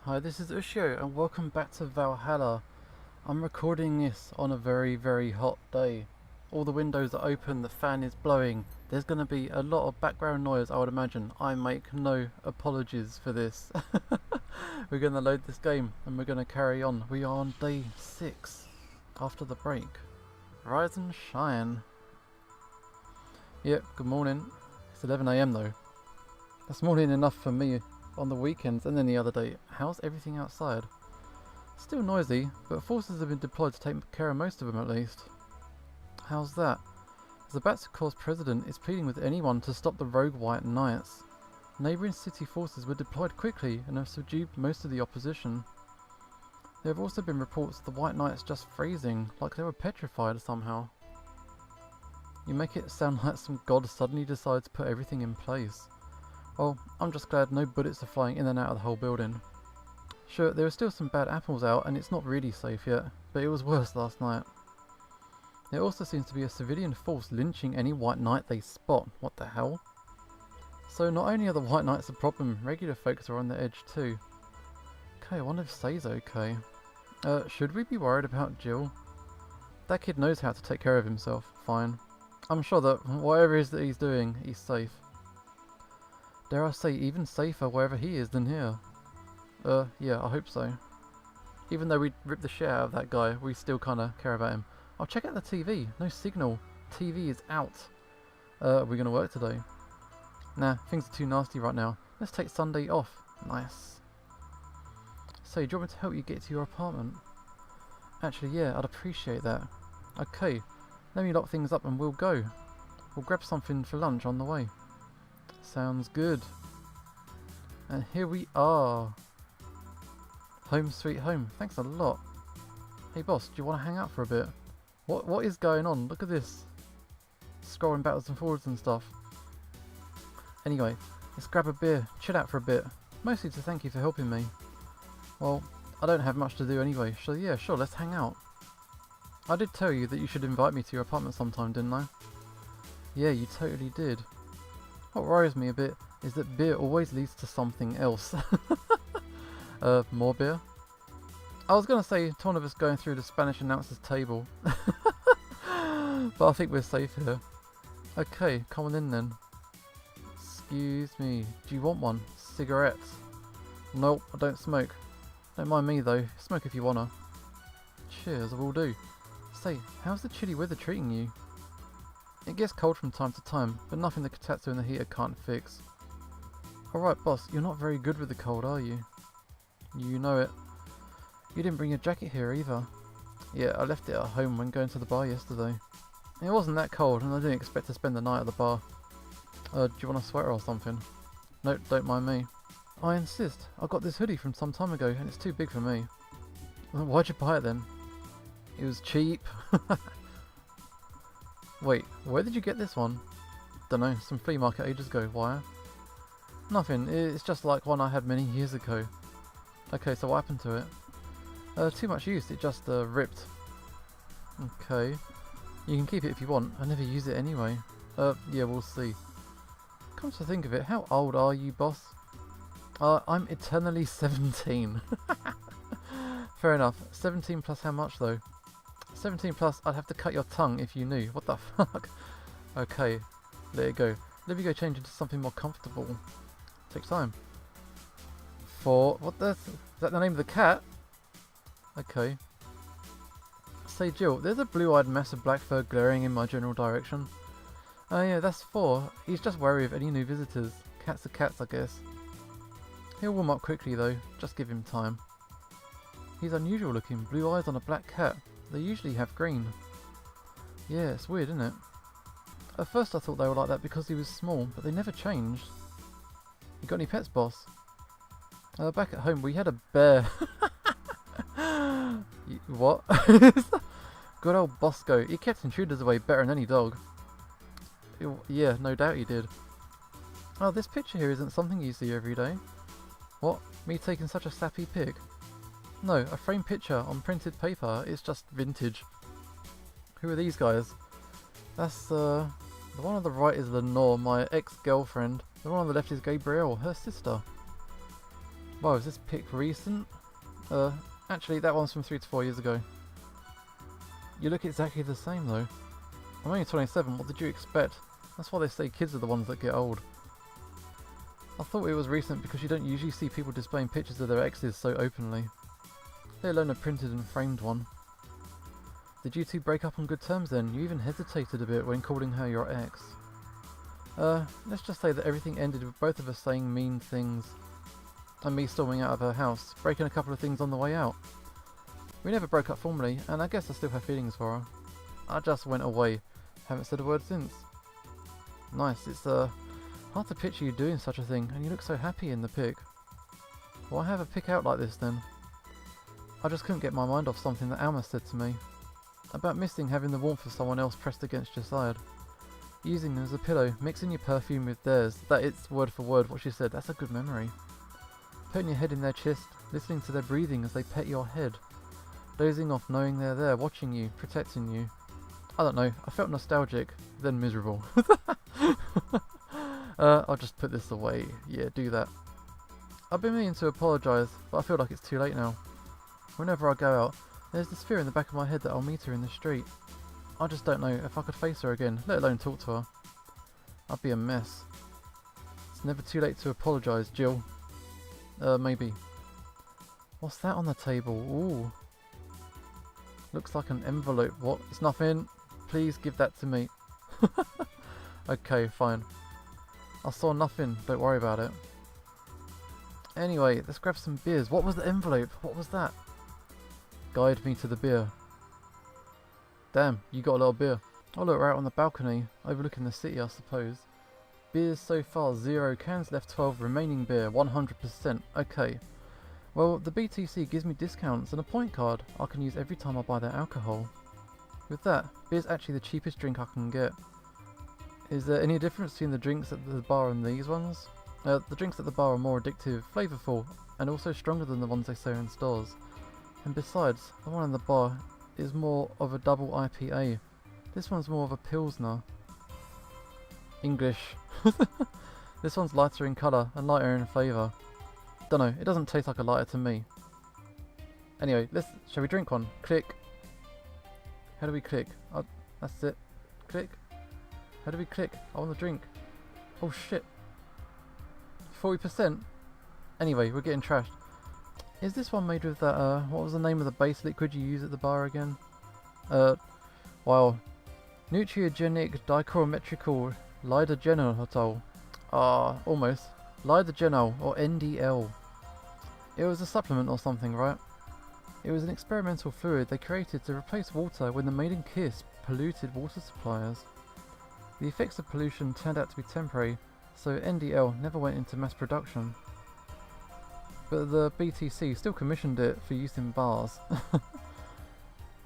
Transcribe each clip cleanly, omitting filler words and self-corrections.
Hi, this is Ushio and welcome back to Valhalla. I'm recording this on a very hot day. All the windows are open, the fan is blowing. There's going to be a lot of background noise, I would imagine. I make no apologies for this. We're going to load this game and we're going to carry on. We are on day 6 after the break. Rise and shine. Yep, good morning. It's 11 AM though. That's morning enough for me on the weekends and then the other day. How's everything outside? Still noisy, but forces have been deployed to take care of most of them at least. How's that? The Batsukor's president is pleading with anyone to stop the rogue White Knights. Neighbouring city forces were deployed quickly and have subdued most of the opposition. There have also been reports of the White Knights just freezing, like they were petrified somehow. You make it sound like some god suddenly decided to put everything in place. Well, I'm just glad no bullets are flying in and out of the whole building. Sure, there are still some bad apples out and it's not really safe yet, but it was worse last night. There also seems to be a civilian force lynching any White Knight they spot. What the hell? So not only are the White Knights a problem, regular folks are on the edge too. Okay, I wonder if Say's okay. Should we be worried about Jill? That kid knows how to take care of himself, fine. I'm sure that whatever it is that he's doing, he's safe. Dare I say even safer wherever he is than here. Yeah, I hope so. Even though we ripped the shit out of that guy, we still kinda care about him. Oh, check out the TV. No signal. TV is out. Are we gonna work today? Nah, things are too nasty right now. Let's take Sunday off. Nice. So, do you want me to help you get to your apartment? Actually, yeah, I'd appreciate that. Okay, let me lock things up and we'll go. We'll grab something for lunch on the way. Sounds good. And here we are. Home sweet home. Thanks a lot. Hey boss, do you want to hang out for a bit? What is going on? Look at this. Scrolling backwards and forwards and stuff. Anyway, let's grab a beer, chill out for a bit. Mostly to thank you for helping me. Well, I don't have much to do anyway, so yeah, sure, let's hang out. I did tell you that you should invite me to your apartment sometime, didn't I? Yeah, you totally did. What worries me a bit is that beer always leads to something else. More beer? I was going to say to one of us going through the Spanish announcer's table. But I think we're safe here. Okay, come on in then. Excuse me, do you want one? Cigarettes? Nope, I don't smoke. Don't mind me though, smoke if you wanna. Cheers, I will do. Say, how's the chilly weather treating you? It gets cold from time to time, but nothing the Katatsu and the heater can't fix. Alright boss, you're not very good with the cold, are you? You know it. You didn't bring your jacket here either. Yeah, I left it at home when going to the bar yesterday. It wasn't that cold and I didn't expect to spend the night at the bar. Do you want a sweater or something? Nope, don't mind me. I insist. I got this hoodie from some time ago and it's too big for me. Why'd you buy it then? It was cheap. Wait, where did you get this one? Dunno, some flea market ages ago. Why? Nothing, it's just like one I had many years ago. Okay, so what happened to it? Too much use, it just ripped. Okay. You can keep it if you want, I never use it anyway. Yeah, we'll see. Come to think of it, how old are you, boss? I'm eternally 17. Fair enough. 17 plus how much though? 17 plus, I'd have to cut your tongue if you knew. What the fuck? Okay, let it go. Let me go change into something more comfortable. Takes time. Is that the name of the cat? Okay. Say Jill, there's a blue-eyed mass of black fur glaring in my general direction. Oh yeah, that's 4. He's just wary of any new visitors. Cats are cats, I guess. He'll warm up quickly though, just give him time. He's unusual looking, blue eyes on a black cat. They usually have green. Yeah, it's weird, isn't it? At first I thought they were like that because he was small, but they never changed. You got any pets, boss? Back at home we had a bear. What? Good old Bosco. He kept intruders away better than any dog. Yeah, no doubt he did. Oh, this picture here isn't something you see every day. What? Me taking such a sappy pic? No, a framed picture on printed paper. It's just vintage. Who are these guys? That's the one on the right is Lenore, my ex-girlfriend. The one on the left is Gabrielle, her sister. Wow, is this pic recent? Actually that one's from 3 to 4 years ago. You look exactly the same though. I'm only 27, what did you expect? That's why they say kids are the ones that get old. I thought it was recent because you don't usually see people displaying pictures of their exes so openly. Let alone a printed and framed one. Did you two break up on good terms then? You even hesitated a bit when calling her your ex. Let's just say that everything ended with both of us saying mean things. And me storming out of her house, breaking a couple of things on the way out. We never broke up formally, and I guess I still have feelings for her. I just went away. Haven't said a word since. Nice, it's hard to picture you doing such a thing, and you look so happy in the pic. Why have a pic out like this then? I just couldn't get my mind off something that Alma said to me. About missing having the warmth of someone else pressed against your side. Using them as a pillow, mixing your perfume with theirs. That is word for word what she said, that's a good memory. Putting your head in their chest, listening to their breathing as they pet your head. Dozing off knowing they're there, watching you, protecting you. I don't know, I felt nostalgic, then miserable. I'll just put this away. Yeah, do that. I've been meaning to apologise, but I feel like it's too late now. Whenever I go out, there's this fear in the back of my head that I'll meet her in the street. I just don't know if I could face her again, let alone talk to her. I'd be a mess. It's never too late to apologise, Jill. Maybe. What's that on the table? Ooh. Looks like an envelope. What? It's nothing. Please give that to me. Okay, fine. I saw nothing. Don't worry about it. Anyway, let's grab some beers. What was the envelope? What was that? Guide me to the beer. Damn, you got a lot of beer. Oh look, we're out on the balcony, overlooking the city I suppose. Beers so far 0, cans left 12, remaining beer 100%. Okay. Well, the BTC gives me discounts and a point card I can use every time I buy their alcohol. With that, beer's actually the cheapest drink I can get. Is there any difference between the drinks at the bar and these ones? The drinks at the bar are more addictive, flavourful, and also stronger than the ones they sell in stores. And besides, the one in the bar is more of a double IPA. This one's more of a Pilsner. English. This one's lighter in colour and lighter in flavour. Dunno, it doesn't taste like a lighter to me. Anyway, shall we drink one? Click. How do we click? Oh, that's it. Click. How do we click? I want to drink. Oh shit. 40%? Anyway, we're getting trashed. Is this one made with that, what was the name of the base liquid you use at the bar again? Wow. Nutriogenic dichrometrical lidogenol. Almost. Lidogenol, or NDL. It was a supplement or something, right? It was an experimental fluid they created to replace water when the maiden kiss polluted water suppliers. The effects of pollution turned out to be temporary, so NDL never went into mass production. But the BTC still commissioned it for use in bars.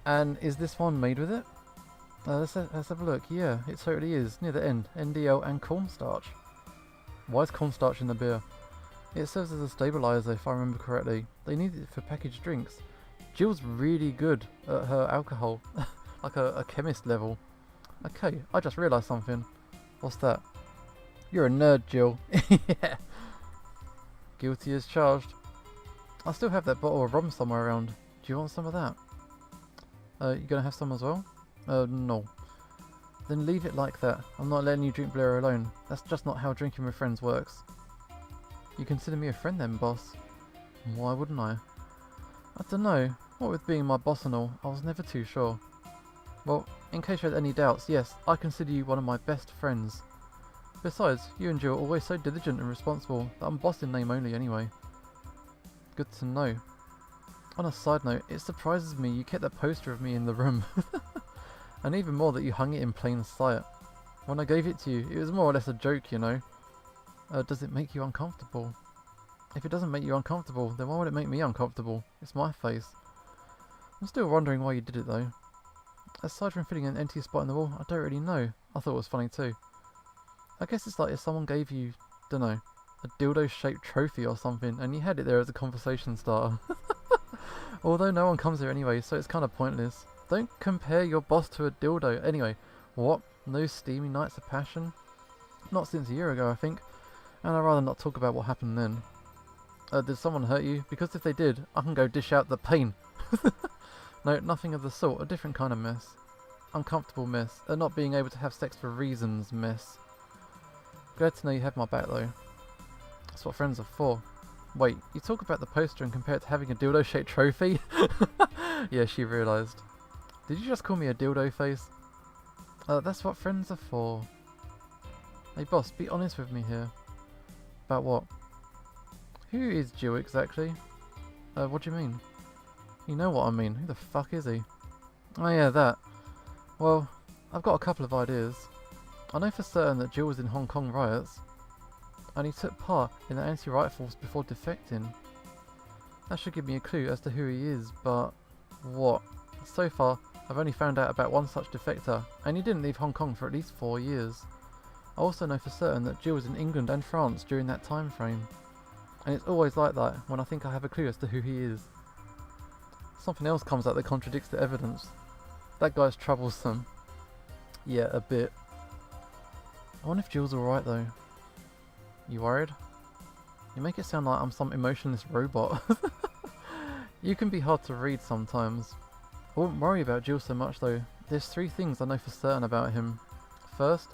And is this one made with it? Let's have a look. Yeah, it totally is. Near the end. NDL and cornstarch. Why is cornstarch in the beer? It serves as a stabiliser if I remember correctly. They need it for packaged drinks. Jill's really good at her alcohol. Like a chemist level. Okay, I just realised something. What's that? You're a nerd, Jill. Yeah. Guilty as charged. I still have that bottle of rum somewhere around. Do you want some of that? You gonna have some as well? No. Then leave it like that. I'm not letting you drink beer alone. That's just not how drinking with friends works. You consider me a friend then, boss? Why wouldn't I? I don't know. What with being my boss and all, I was never too sure. Well, in case you had any doubts, yes, I consider you one of my best friends. Besides, you and Jill are always so diligent and responsible that I'm boss in name only anyway. Good to know. On a side note, it surprises me you kept that poster of me in the room. And even more that you hung it in plain sight. When I gave it to you, it was more or less a joke, you know. Does it make you uncomfortable? If it doesn't make you uncomfortable, then why would it make me uncomfortable? It's my face. I'm still wondering why you did it though. Aside from filling an empty spot in the wall, I don't really know. I thought it was funny too. I guess it's like if someone gave you, dunno, a dildo-shaped trophy or something, and you had it there as a conversation starter. Although no one comes here anyway, so it's kind of pointless. Don't compare your boss to a dildo. Anyway, what? No steamy nights of passion? Not since a year ago, I think. And I'd rather not talk about what happened then. Did someone hurt you? Because if they did, I can go dish out the pain. No, nothing of the sort. A different kind of mess. Uncomfortable mess. A not being able to have sex for reasons mess. Glad to know you have my back though. That's what friends are for. Wait, you talk about the poster and compare it to having a dildo-shaped trophy? Yeah, she realised. Did you just call me a dildo face? That's what friends are for. Hey boss, be honest with me here. About what? Who is Jill exactly? What do you mean? You know what I mean. Who the fuck is he? Oh yeah, that. Well, I've got a couple of ideas. I know for certain that Jill was in Hong Kong riots, and he took part in the anti-riot force before defecting. That should give me a clue as to who he is, but what? So far, I've only found out about one such defector, and he didn't leave Hong Kong for at least 4 years. I also know for certain that Jill was in England and France during that time frame. And it's always like that when I think I have a clue as to who he is. Something else comes out that contradicts the evidence. That guy's troublesome. Yeah, a bit. I wonder if Jill's alright though. You worried? You make it sound like I'm some emotionless robot. You can be hard to read sometimes. I wouldn't worry about Jill so much though. There's 3 things I know for certain about him. First,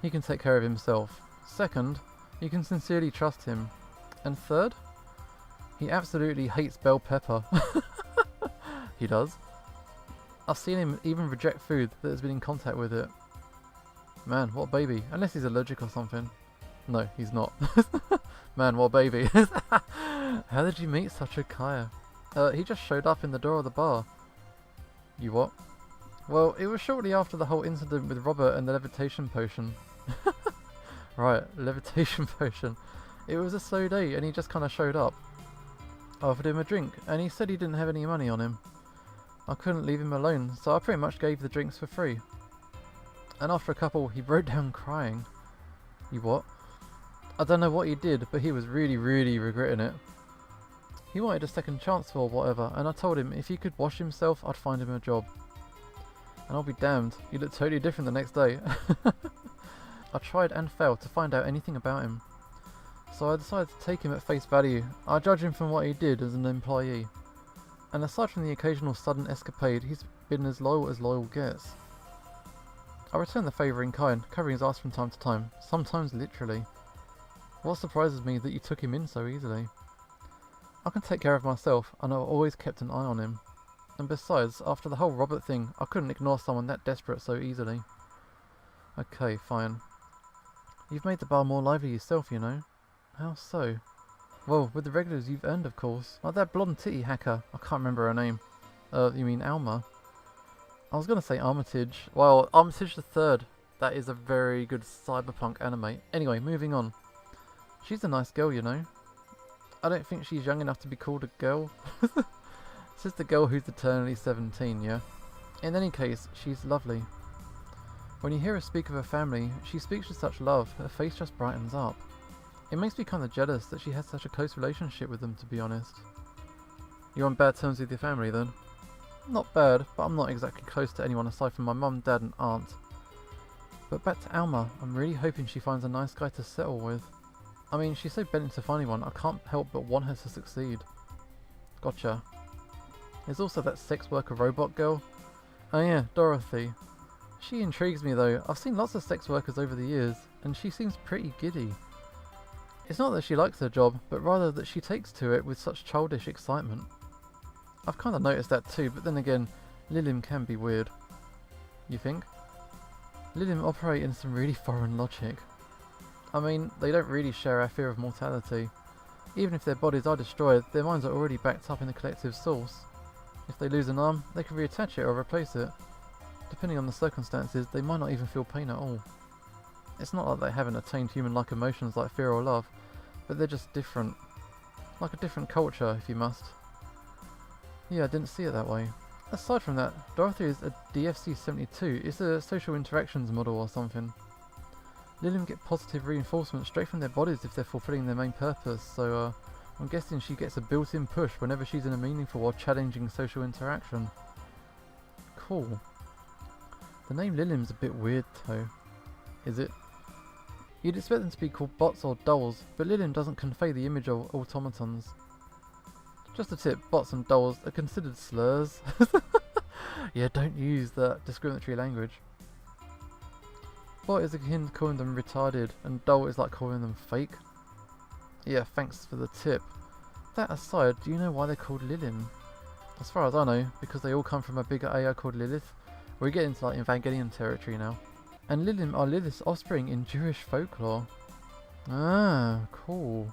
he can take care of himself. Second, you can sincerely trust him. And third, he absolutely hates bell pepper. He does. I've seen him even reject food that has been in contact with it. Man, what a baby. Unless he's allergic or something. No, he's not. Man, what a baby. How did you meet such a kaya? He just showed up in the door of the bar. You what? Well, it was shortly after the whole incident with Robert and the levitation potion. Right, levitation potion. It was a slow day and he just kind of showed up. I offered him a drink and he said he didn't have any money on him. I couldn't leave him alone, so I pretty much gave the drinks for free. And after a couple, he broke down crying. You what? I don't know what he did, but he was really regretting it. He wanted a second chance or whatever, and I told him if he could wash himself, I'd find him a job. And I'll be damned, he looked totally different the next day. I tried and failed to find out anything about him. So I decided to take him at face value. I judge him from what he did as an employee. And aside from the occasional sudden escapade, he's been as loyal gets. I returned the favour in kind, covering his ass from time to time, sometimes literally. What surprises me that you took him in so easily. I can take care of myself, and I've always kept an eye on him. And besides, after the whole Robert thing, I couldn't ignore someone that desperate so easily. Okay, fine. You've made the bar more lively yourself, you know. How so? Well, with the regulars you've earned, of course. Like that blonde titty hacker. I can't remember her name. You mean Alma? I was gonna say Armitage. Well, Armitage the Third. That is a very good cyberpunk anime. Anyway, moving on. She's a nice girl, you know. I don't think she's young enough to be called a girl. This is the girl who's eternally 17, yeah? In any case, she's lovely. When you hear her speak of her family, she speaks with such love, her face just brightens up. It makes me kind of jealous that she has such a close relationship with them, to be honest. You're on bad terms with your family then? Not bad, but I'm not exactly close to anyone aside from my mum, dad and aunt. But back to Alma, I'm really hoping she finds a nice guy to settle with. I mean, she's so bent into finding one, I can't help but want her to succeed. Gotcha. There's also that sex worker robot girl. Oh yeah, Dorothy. She intrigues me though. I've seen lots of sex workers over the years, and she seems pretty giddy. It's not that she likes her job, but rather that she takes to it with such childish excitement. I've kind of noticed that too, but then again, Lilim can be weird. You think? Lilim operate in some really foreign logic. I mean, they don't really share our fear of mortality. Even if their bodies are destroyed, their minds are already backed up in the collective source. If they lose an arm, they can reattach it or replace it. Depending on the circumstances, they might not even feel pain at all. It's not like they haven't attained human-like emotions like fear or love, but they're just different. Like a different culture, if you must. Yeah, I didn't see it that way. Aside from that, Dorothy is a DFC-72. It's a social interactions model or something. Lilim get positive reinforcement straight from their bodies if they're fulfilling their main purpose, so I'm guessing she gets a built-in push whenever she's in a meaningful or challenging social interaction. Cool. The name Lilim's a bit weird though. Is it? You'd expect them to be called bots or dolls, but Lilium doesn't convey the image of automatons. Just a tip, bots and dolls are considered slurs. Yeah, don't use that discriminatory language. Bot is akin to calling them retarded, and doll is like calling them fake. Yeah, thanks for the tip. That aside, do you know why they're called Lilium? As far as I know, because they all come from a bigger AI called Lilith. We're getting into like Evangelion territory now. And Lilium are Lilith's offspring in Jewish folklore. Ah, cool.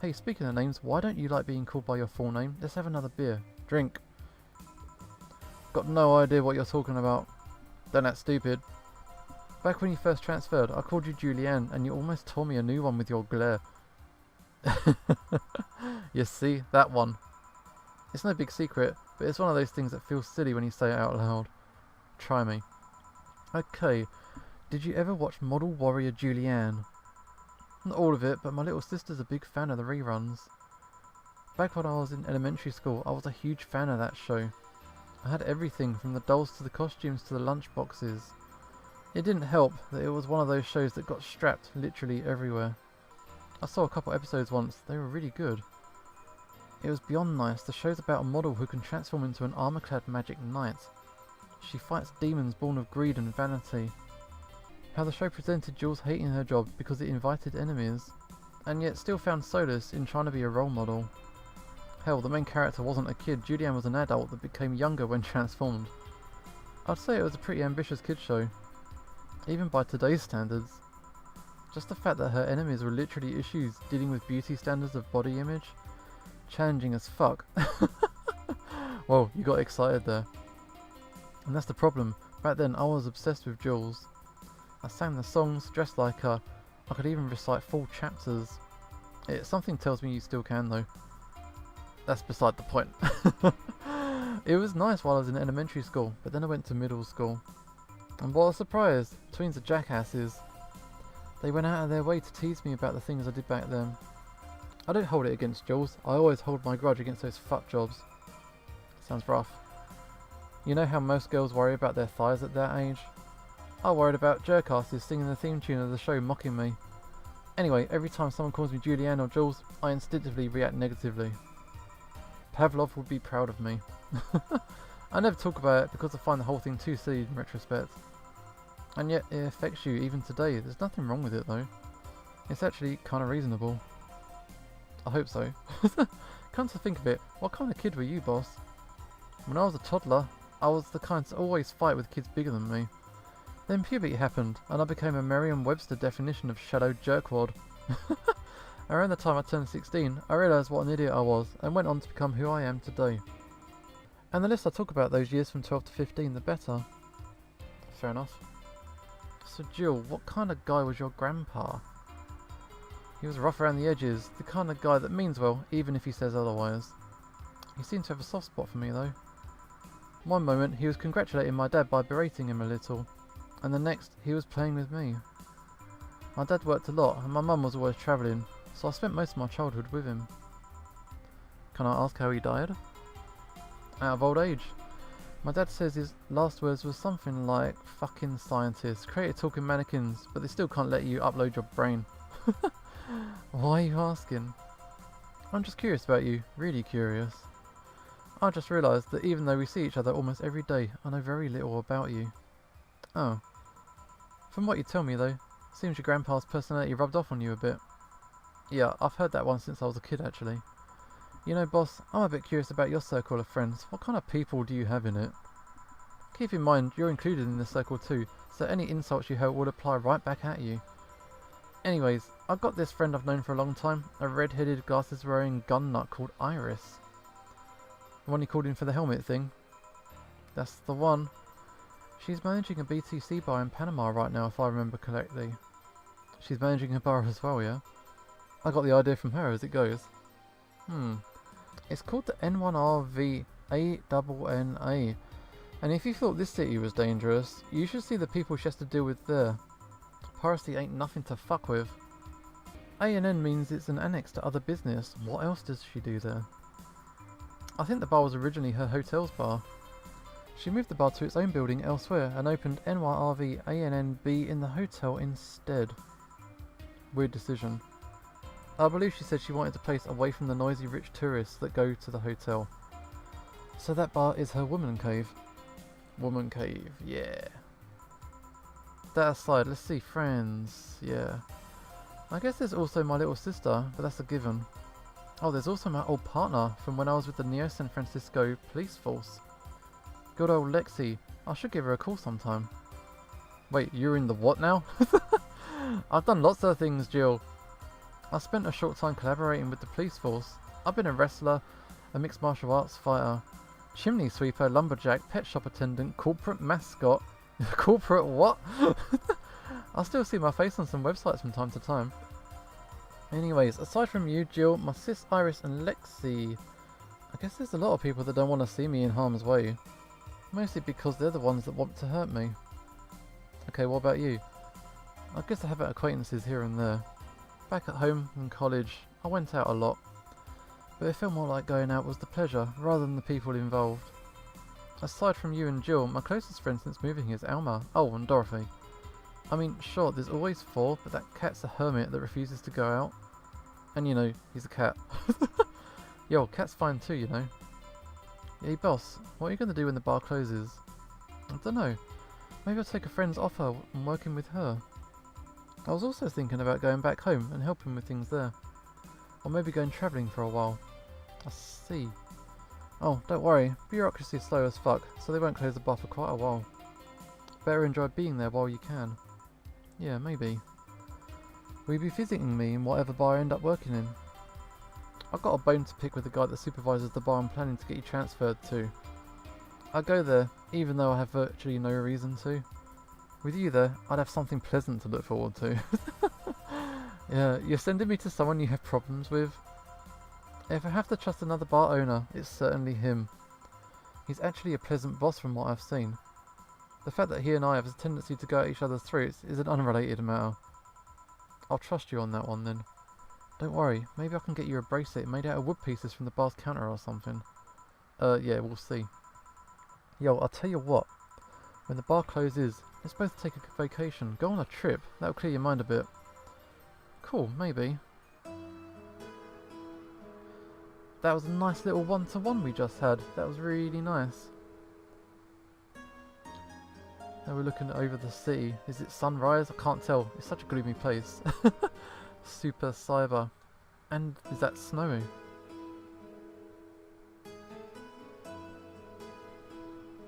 Hey, speaking of names, why don't you like being called by your full name? Let's have another beer. Drink. Got no idea what you're talking about. Don't act stupid. Back when you first transferred, I called you Julianne, and you almost tore me a new one with your glare. You see, that one. It's no big secret, but it's one of those things that feels silly when you say it out loud. Try me. Okay, did you ever watch Model Warrior Julianne? Not all of it, but my little sister's a big fan of the reruns. Back when I was in elementary school, I was a huge fan of that show. I had everything from the dolls to the costumes to the lunch boxes. It didn't help that it was one of those shows that got strapped literally everywhere. I saw a couple episodes once, they were really good. It was beyond nice. The show's about a model who can transform into an armor-clad magic knight. She fights demons born of greed and vanity. How the show presented Jules hating her job because it invited enemies, and yet still found solace in trying to be a role model. Hell, the main character wasn't a kid, Julianne was an adult that became younger when transformed. I'd say it was a pretty ambitious kid show, even by today's standards. Just the fact that her enemies were literally issues dealing with beauty standards of body image. Challenging as fuck. Whoa, you got excited there. And that's the problem. Back then I was obsessed with Jules. I sang the songs, dressed like her. I could even recite full chapters. Something tells me you still can though. That's beside the point. It was nice while I was in elementary school, but then I went to middle school. And what a surprise! Tweens are jackasses. They went out of their way to tease me about the things I did back then. I don't hold it against Jules, I always hold my grudge against those fuck jobs. Sounds rough. You know how most girls worry about their thighs at that age? I worried about jerkasses singing the theme tune of the show mocking me. Anyway, every time someone calls me Julianne or Jules, I instinctively react negatively. Pavlov would be proud of me. I never talk about it because I find the whole thing too silly in retrospect. And yet it affects you even today. There's nothing wrong with it though. It's actually kind of reasonable. I hope so. Come to think of it, what kind of kid were you, boss? When I was a toddler, I was the kind to always fight with kids bigger than me. Then puberty happened, and I became a Merriam-Webster definition of shadow jerkwad. Around the time I turned 16, I realised what an idiot I was, and went on to become who I am today. And the less I talk about those years from 12 to 15, the better. Fair enough. So Jill, what kind of guy was your grandpa? He was rough around the edges, the kind of guy that means well, even if he says otherwise. He seemed to have a soft spot for me though. One moment he was congratulating my dad by berating him a little, and the next he was playing with me. My dad worked a lot and my mum was always travelling, so I spent most of my childhood with him. Can I ask how he died? Out of old age. My dad says his last words was something like, "Fucking scientists, created talking mannequins, but they still can't let you upload your brain." Why are you asking? I'm just curious about you, really curious. I just realised that even though we see each other almost every day, I know very little about you. Oh. From what you tell me though, seems your grandpa's personality rubbed off on you a bit. Yeah, I've heard that one since I was a kid actually. You know boss, I'm a bit curious about your circle of friends. What kind of people do you have in it? Keep in mind, you're included in this circle too, so any insults you hurl would apply right back at you. Anyways, I've got this friend I've known for a long time, a red-headed, glasses-wearing gun nut called Iris. The one you called in for the helmet thing? That's the one. She's managing a BTC bar in Panama right now, if I remember correctly. She's managing a bar as well, yeah? I got the idea from her as it goes. It's called the N1RV ANNA, and if you thought this city was dangerous, you should see the people she has to deal with there. Piracy ain't nothing to fuck with. ANN means it's an annex to other business. What else does she do there? I think the bar was originally her hotel's bar. She moved the bar to its own building elsewhere and opened NYRV ANNB in the hotel instead. Weird decision. I believe she said she wanted a place away from the noisy rich tourists that go to the hotel. So that bar is her woman cave. Woman cave, yeah. That aside, let's see, friends, yeah. I guess there's also my little sister, but that's a given. Oh, there's also my old partner from when I was with the Neo San Francisco police force. Good old Lexi. I should give her a call sometime. Wait, you're in the what now? I've done lots of things, Jill. I spent a short time collaborating with the police force. I've been a wrestler, a mixed martial arts fighter, chimney sweeper, lumberjack, pet shop attendant, corporate mascot. Corporate what? I still see my face on some websites from time to time. Anyways, aside from you, Jill, my sis Iris and Lexi, I guess there's a lot of people that don't want to see me in harm's way. Mostly because they're the ones that want to hurt me. Okay, what about you? I guess I have acquaintances here and there. Back at home in college, I went out a lot. But it felt more like going out was the pleasure, rather than the people involved. Aside from you and Jill, my closest friend since moving here is Alma. Oh, and Dorothy. I mean, sure, there's always 4, but that cat's a hermit that refuses to go out. And you know, he's a cat. Yo, cat's fine too, you know. Hey boss, what are you going to do when the bar closes? I don't know. Maybe I'll take a friend's offer and working with her. I was also thinking about going back home and helping with things there. Or maybe going travelling for a while. I see. Oh, don't worry, bureaucracy is slow as fuck, so they won't close the bar for quite a while. Better enjoy being there while you can. Yeah, maybe. Will you be visiting me in whatever bar I end up working in? I've got a bone to pick with the guy that supervises the bar I'm planning to get you transferred to. I'll go there, even though I have virtually no reason to. With you there, I'd have something pleasant to look forward to. Yeah, you're sending me to someone you have problems with? If I have to trust another bar owner, it's certainly him. He's actually a pleasant boss from what I've seen. The fact that he and I have a tendency to go at each other's throats is an unrelated matter. I'll trust you on that one then. Don't worry, maybe I can get you a bracelet made out of wood pieces from the bar's counter or something. Yeah, we'll see. Yo, I'll tell you what. When the bar closes, let's both take a vacation. Go on a trip. That'll clear your mind a bit. Cool, maybe. That was a nice little one-to-one we just had. That was really nice. Now we're looking over the city. Is it sunrise? I can't tell. It's such a gloomy place. Super cyber. And is that snowing?